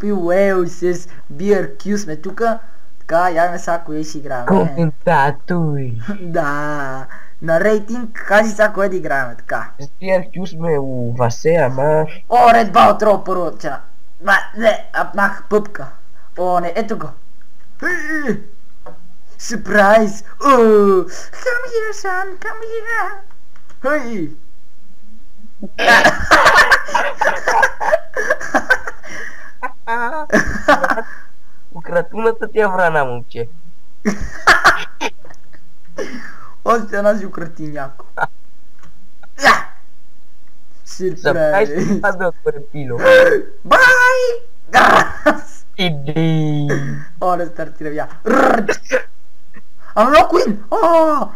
какви Уелс, BRQ сме тука. Така, яваме сега кое ще играем. Коментатори. Да. На рейтинг, кажи сега кое да играем, така. С BRQ сме у Васе, ама... О, Ред Бал Трол първо, чена. Не, апнах пъпка. О, не, ето го. Surprise! Oh, come here, son, come here. Hey. Укратуната ти е врана, момче. Още една си украти няко. Surprise, Surprise! аз да отворя пило. Бай! Иди! О, не стартира я. I'm not queen! Oh!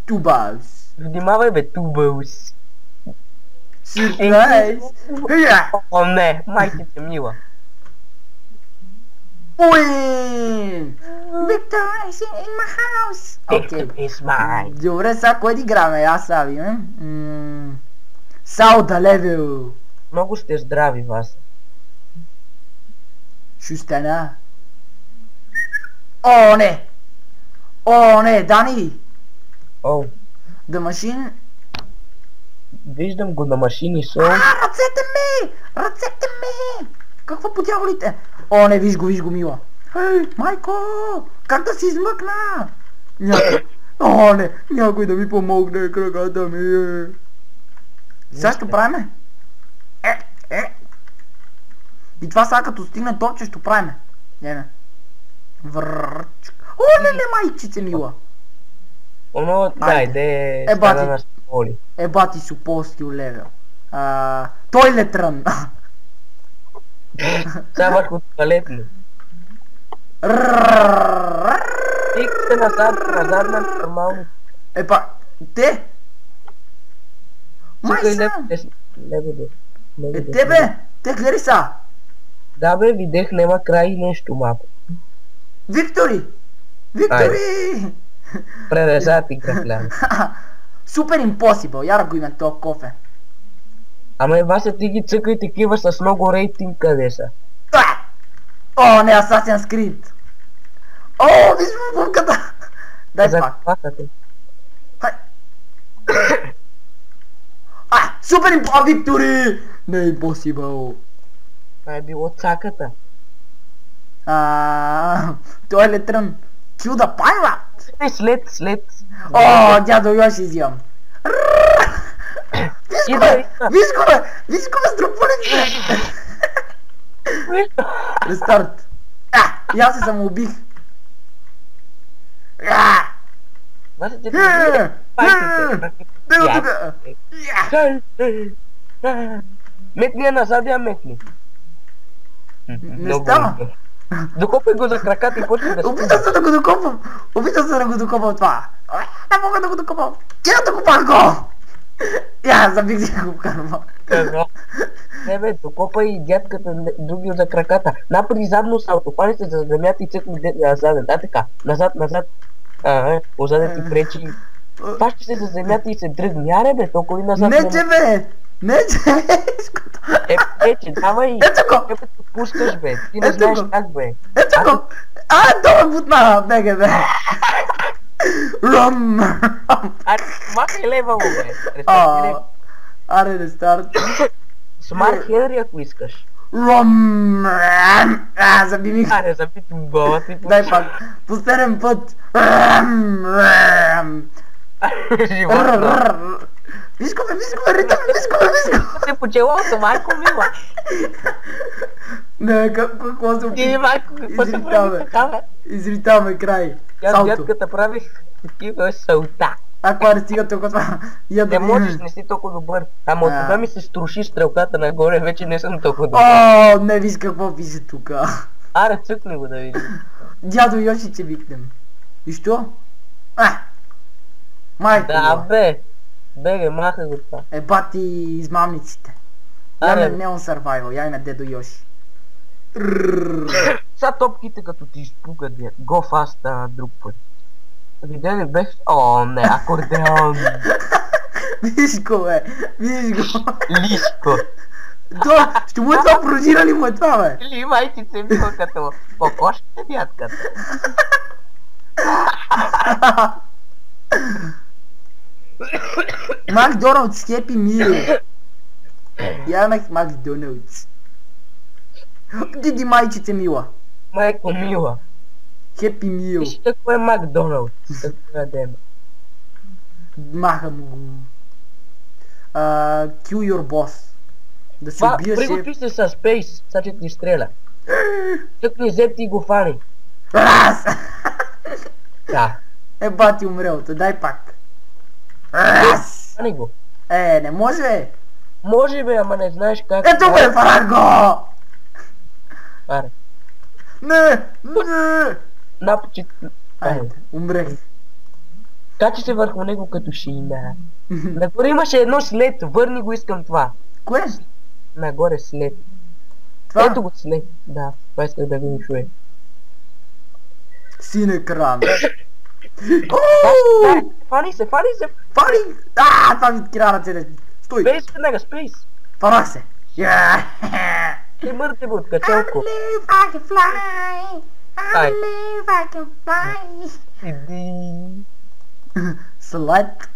Two balls. Внимавай бе, тубълс. Surprise! Yeah! О, не, майките мила. Win! Victor is in my house! Victor Окей. is mine. Добре, сега кое да играме? Аз сега видим. Сауда левел. Много сте здрави, вас. Шустана. О, не! О, не, Дани! О, The machine... виждам го на машини со. Ръцете ми! Ръцете ми! Какво по дяволите? О, не, виж го, мила. Хей, майко! Как да си измъкна? О, не, някой да ми помогне, краката ми. Сега ще правиме. И това сега като стигне топче ще правиме. Не. Връчк. О, не, майчице мила. Оно, дай, де Е, бати. стана на школи. Ебати си по-скил левел. Тойлет рън. Сега върху туалетни. Стигате назад на нормално. Епа, те? Май Чакай, са! Тебе! Те гледай са! Да бе, видех, нема край и нещо малко. Виктори! Виктори! Пререзат и графлян. Супер импосибъл, яра го имам тоя кофе. Ама Вася, ти ги цъкай такива с много рейтинг, къде са? О, не, Assassin's Creed! О, виж бубката! Дай За пак. паката. Хай! Супер импосибъл, Виктори! Не е импосибъл. Това е било цаката. Той е летрън. Kill the pirate! След. О, дядо Йоши взимам. Виж го бе! Виж го бе с друпването! Рестарт. И аз се самоубих. Вася, ти Дай го тука! Метни я назад, я метни. Не става. Докопай го за краката и почва да Опитам се да го докопам. Опитам се да го докопам това. Не мога да го докопам. Я да докопам го! Я, забих си го вкарва. Не бе, докопай дядката другия за краката. Напри задно салто, хвани се за земята и цъкни назад. Да, така. Назад. Озаде ти пречи. Фащи се за земята и се дръгни. Аре бе, толкова и назад. Не, че бе! Не, че бе! Пречи, давай. Ето го! Ебе, те пускаш бе. Ти не знаеш как бе. Ето го! Долу бутна! Бега бе! Ръм! Аре, махай лева му бе. Аре, рестарт. Смарт Хенри, ако искаш. Ръм! Заби ми. Аре, заби ти глава ти. Дай пак. Последен път. Животно. Виж го бе, ритъм, виж го! Се почелото, майко мила. Не, какво се Ти, майко, какво се прави така, бе? Изритаваме край. Аз Салто. дядката правих такива салта. Ако не стига толкова това. Не можеш, не си толкова добър. Ама от това ми се струши стрелката нагоре, вече не съм толкова добър. О, не виж какво пише тука. Аре, цъкни го да видим. Дядо Йоши, че викнем. И що? Майко. Да, бе. Беге, махай го това. Бати измамниците. Аре. Яме Neon Survival, яме Дедо Йоши. Са топките като ти изпугат, го фаста друг път. Видя ли бех? О, не, акордеон. Виж го, бе. Виж го. Лишко. Ще му е това прозира ли му е това, бе? Или майчице мила като кокошката дядката. Макдоналдс, Happy Meal. Я имах Макдоналдс. Диди майчице мила. Майко мила. Happy Meal. Виж какво е Макдоналдс. Какво ядем. Маха му го. Kill your boss. Да се Това, убия приготви шеф. се с спейс, сега че ти стреля. Тъкни зеп ти го фани. Раз! Да. Бати умрел, те дай пак. Раз! Фани го. Не може. Може бе, ама не знаеш как. Ето бе, фарах го! Аре. Не! Напочи. Айде, умрех. Качи се върху него като шина. Нагоре имаше едно след, върни го, искам това. Кое? Нагоре след. Това? Ето го след. Да, това исках да видим човек. Син екран. Фани се, фани се. Фари! Това ми кира ръцете. Стой! Спейс веднага, спейс. Фарах се. И мърте бе от качалко. I can fly. Ай. I can fly. Иди. Select.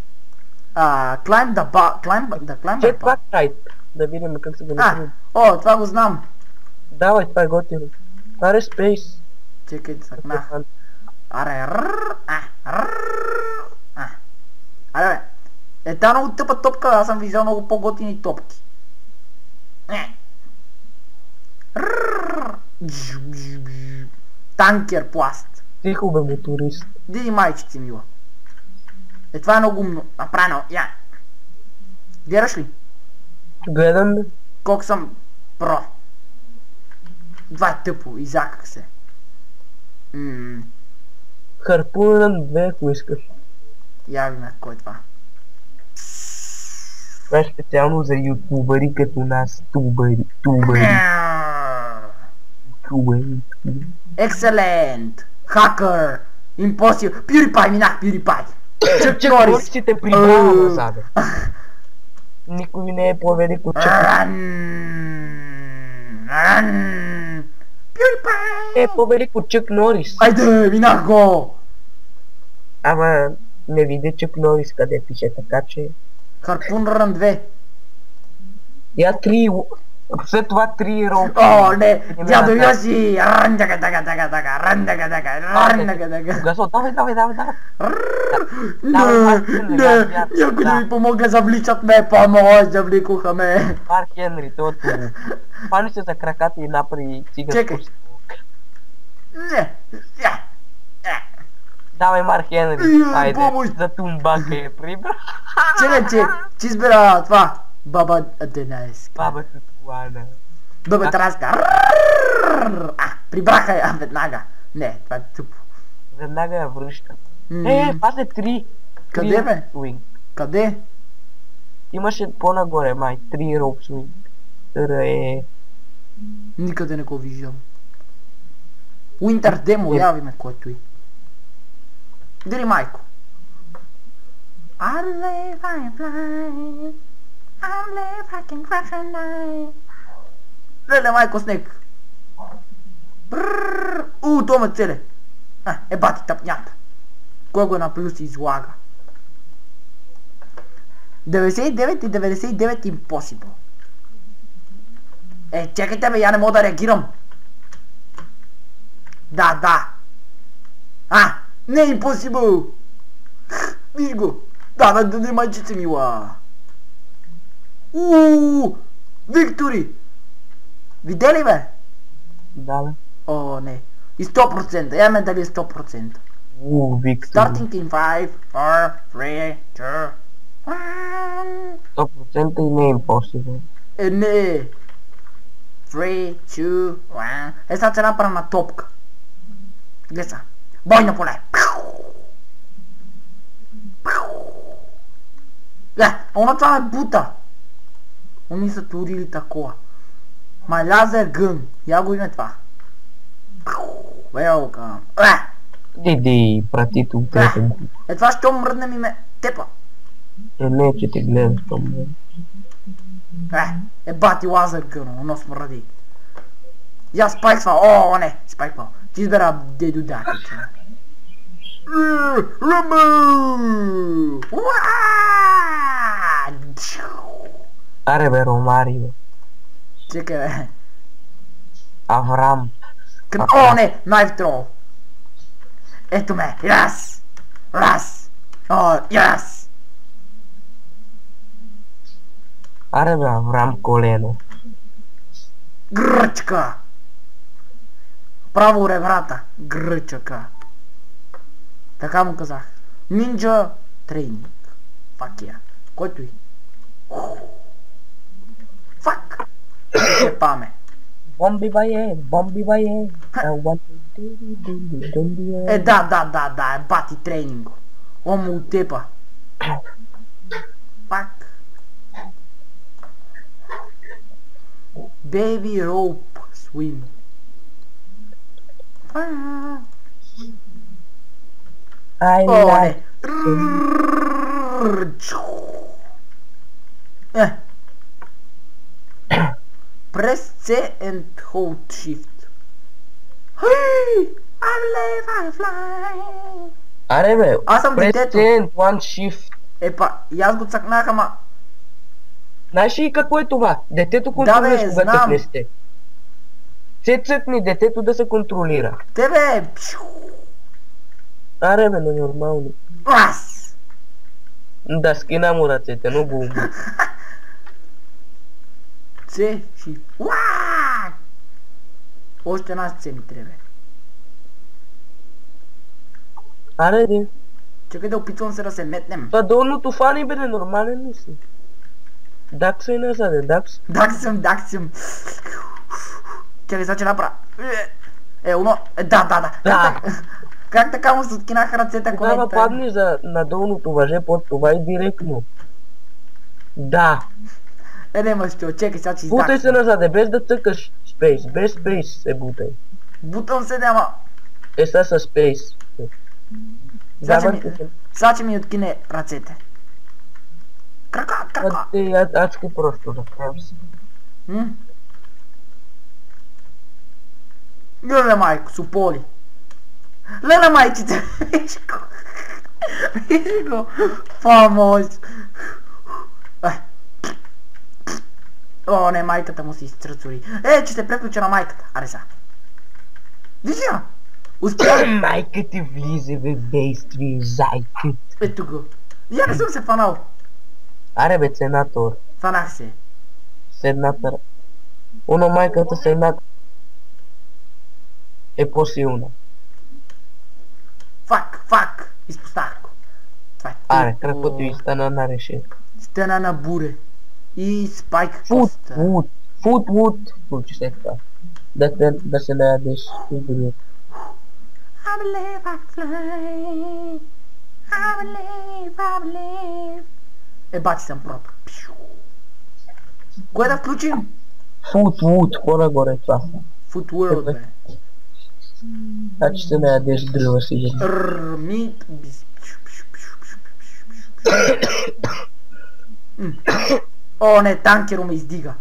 Climb the climb the Jetpack type. Да видим как се го направим. Това го знам. Давай, това е готино. Аре, спейс. Чекай, цъкнах. Аре, Аре, бе. Та много тъпа топка, аз съм виждал много по-готини топки. Танкер пласт. Тихо бе, моторист. Диди майчици мила. Това е много умно. Направено. Гледаш ли? Гледам бе. Колко съм про. Това е тъпо. Изаках се. Харпунен 2, ако искаш. Я видим кой е това. Това е специално за ютубъри като нас. Тубъри. Екселент! Хакър! Импосибъл! PewDiePie, минах PewDiePie! Чък Чак Норис! си те прибрава назад. Никой не е по-велик от Чак. PewDiePie! Е по-велик от Чак Норис. Айде, минах го! Ама не видя Чак Норис къде пише, така че... Харпун Рън 2. Я 3... След това 3 ролки. О, не! Дядо Йоси! Рандага. Гасо, давай. Не! Някой да ми помогне, завличат ме, помощ, завликоха ме. Марк Хенри, това това. Пани се за краката и напри циганско. Чекай. Не! Давай, Марк Хенри. Айде, помощ. за тумбака е прибра. Чекай, че избира това. Баба Денайска. Баба Тутуана. Баба Траска. Прибраха я веднага. Не, това е тъпо. Веднага я връща. Това са 3. Къде бе? Swing. Къде? Имаше по-нагоре, май. 3 rope swing. Никъде не го виждам. Winter Demo, яви ме който и. Дали майко? I live, I fly. I live, I can crash and die. Леле, майко, снег. То ме целе. Бати тъпнята. Кой го е направил си излага? 99 и 99 impossible. Чекайте бе, я не мога да реагирам. Да. Не impossible. Виж го. Да, майчице мила. Виктори. Видя ли бе? Да, бе. О, не. И 100%. Я ме дали 100%. Виктори. Starting in 5, 4, 3, 2, 1. 100% и не е impossible. Не. 3, 2, 1. Сега ще направя на топка. Гледа са. Бойно поле. Она това е бута. Они са турили такова. My laser gun. Я го име това. Welcome. Диди, прати тук трета. Това ще мръдне ми ме тепа. Не, че те гледам в том. E bati laser gânu, nu o smrădi. Ia spike-val, o, ne, spike-val. Ti izbera de dudatice. Rumble! Are be Romario. Ce că... Avram. Când, o, ne, knife throw. E tu me, yes! Yes! Oh, yes! Are be Avram Coleno. Grčka! Праворе, брата. Грчка. Така му казах. Нинджа тренинг. Фак я. Който и. Фак! Ще паме. Бомби бае. Да, бати тренинго. Он му отепа. Фак. Baby rope swim. I О, like не. Press C and hold shift. Hey, I live, I fly. Are be. Аз съм Press детето. and one shift. Епа, и аз го цъкнах, ама... Знаеш ли какво е това? Детето Да, контролираш, бе, когато знам. не сте. Се цъкни детето да се контролира. Тебе! Аре бе, нормално. Аз! Да, скина му ръцете, но го ума. Це, ши... Уаа! Още една сце ми трябва. Аре де. Чакай да опитвам се да се метнем. Това долното фани бе, нормален ли си? Дакса и назаде, дакс. Дак съм. Чакай сега, че направя. Едно. Да. Как така му се откинаха ръцете, ако Тогава не... падни на долното въже под това и директно. Да. Нема що, чекай сега, че Бутай се издак. назаде, без да цъкаш спейс. Без спейс се бутай. Бутам се, няма. Са с спейс. Сега, че ми откине ръцете. Крака. Адски просто да правим се. Леле, майко, суполи. Леле, майчите. Виж го. Фамоз. О, не, майката му се изтръцури. Че се преключа на майката. Аре са. Виж я. Успя. Майка ти влиза в действие, зайкът. Ето го. Я не съм се фанал. Аре бе, сенатор. Фанах се. Седната. Оно майката седната е по-силна. Фак. Изпоставях го. Това е Аре, тъпо. кръпото и стана на решение. Стена на буре. И спайк коста. Футвуд. Случи се това. Да се наядеш. I believe I fly. I believe. Бати съм прото. Кое да включим? Футвуд, по-нагоре това. Footworld, бе. Значи се наядеш дрила сигурно. Мит. О, не, танкеро ме издига.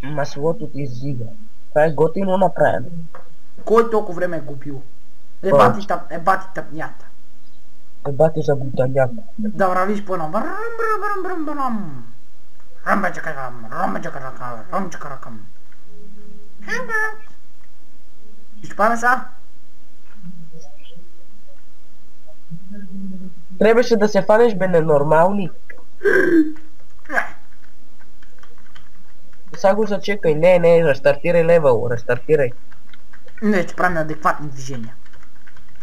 Маслото ти издига. Това е готино направено. Кой толкова време е губил? Бати тъпнята. Бати за бутаняк. Да вървиш по едно. Рамбачакаракам. Изчупаме са? Трябваше да се фанеш бе ненормалник. Сега го зачекай. Не, рестартирай левел. Рестартирай. Не, ще правим адекватни движения.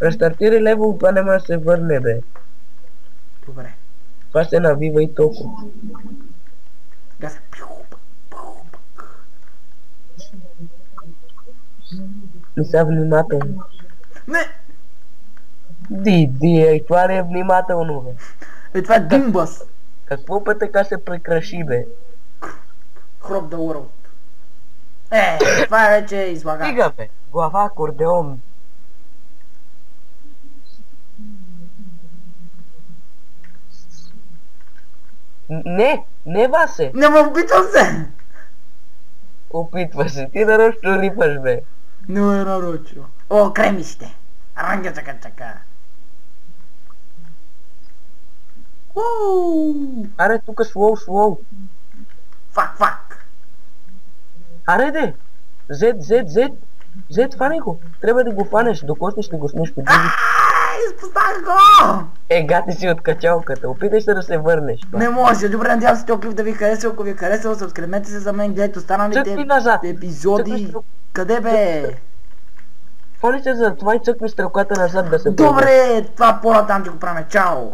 Рестартирай левел, това няма да се върне бе. Добре. Това се навива и толкова. Гаса. И сега внимателно. Не! Ей, това не е внимателно бе. Това е Димбас. Какво път така се прекраши бе? Crop the world. Това е вече излагане. Стига бе, глава акордеон. Не, Не, Васе! Не ме опитвам се! Опитва се, ти нарочно рипаш, бе. Не е нарочно. О, кремище! Ранга чака. Уу! Аре, тук слоу. Фак! Аре, де! Зет, фани го. Трябва да го фанеш, докоснеш ли го с нещо друго. Изпоставих го! Гати си от качалката, опитай се да се върнеш. Не може, добре, надявам се този клип да ви хареса, ако ви е харесал, сабскребнете се за мен, гледайте останалите епизоди. Къде бе? Фани се за това и цъкни стрелката назад да се Добре, това по-натам ще го правим, чао!